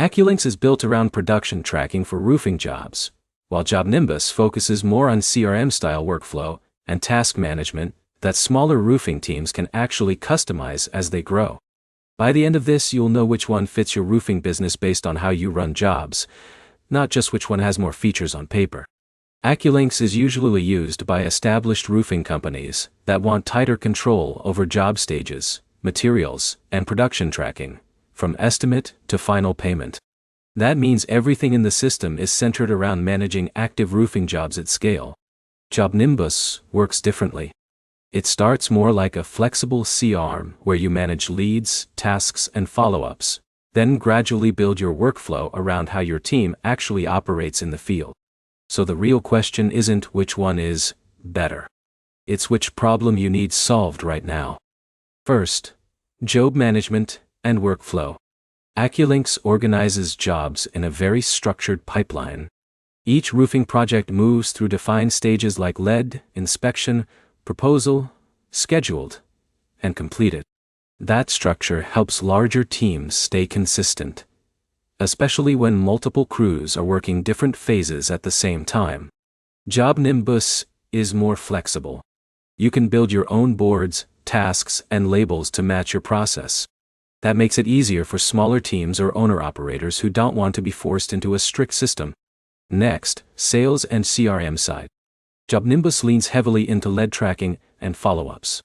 AccuLynx is built around production tracking for roofing jobs, while JobNimbus focuses more on CRM-style workflow and task management that smaller roofing teams can actually customize as they grow. By the end of this, you'll know which one fits your roofing business based on how you run jobs, not just which one has more features on paper. AccuLynx is usually used by established roofing companies that want tighter control over job stages, materials, and production tracking, from estimate to final payment. That means everything in the system is centered around managing active roofing jobs at scale. JobNimbus works differently. It starts more like a flexible CRM where you manage leads, tasks, and follow-ups, then gradually build your workflow around how your team actually operates in the field. So the real question isn't which one is better. It's which problem you need solved right now. First, job management and workflow. AccuLynx organizes jobs in a very structured pipeline. Each roofing project moves through defined stages like lead, inspection, proposal, scheduled, and completed. That structure helps larger teams stay consistent, especially when multiple crews are working different phases at the same time. JobNimbus is more flexible. You can build your own boards, tasks, and labels to match your process. That makes it easier for smaller teams or owner-operators who don't want to be forced into a strict system. Next, sales and CRM side. JobNimbus leans heavily into lead tracking and follow-ups.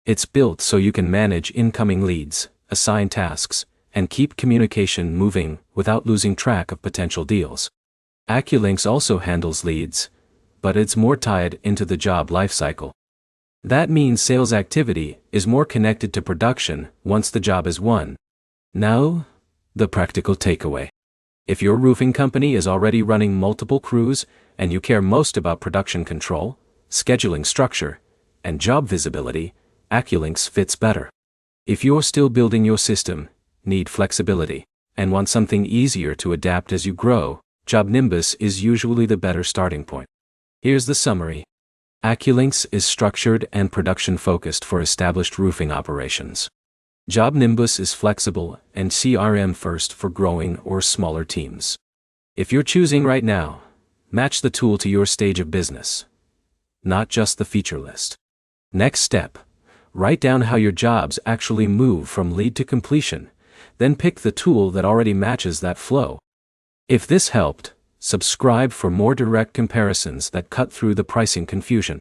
It's built so you can manage incoming leads, assign tasks, and keep communication moving without losing track of potential deals. AccuLynx also handles leads, but it's more tied into the job lifecycle. That means sales activity is more connected to production once the job is won. Now, the practical takeaway. If your roofing company is already running multiple crews and you care most about production control, scheduling structure, and job visibility, AccuLynx fits better. If you're still building your system, need flexibility, and want something easier to adapt as you grow, JobNimbus is usually the better starting point. Here's the summary. AccuLynx is structured and production-focused for established roofing operations. JobNimbus is flexible and CRM-first for growing or smaller teams. If you're choosing right now, match the tool to your stage of business, not just the feature list. Next step, write down how your jobs actually move from lead to completion, then pick the tool that already matches that flow. If this helped, subscribe for more direct comparisons that cut through the pricing confusion.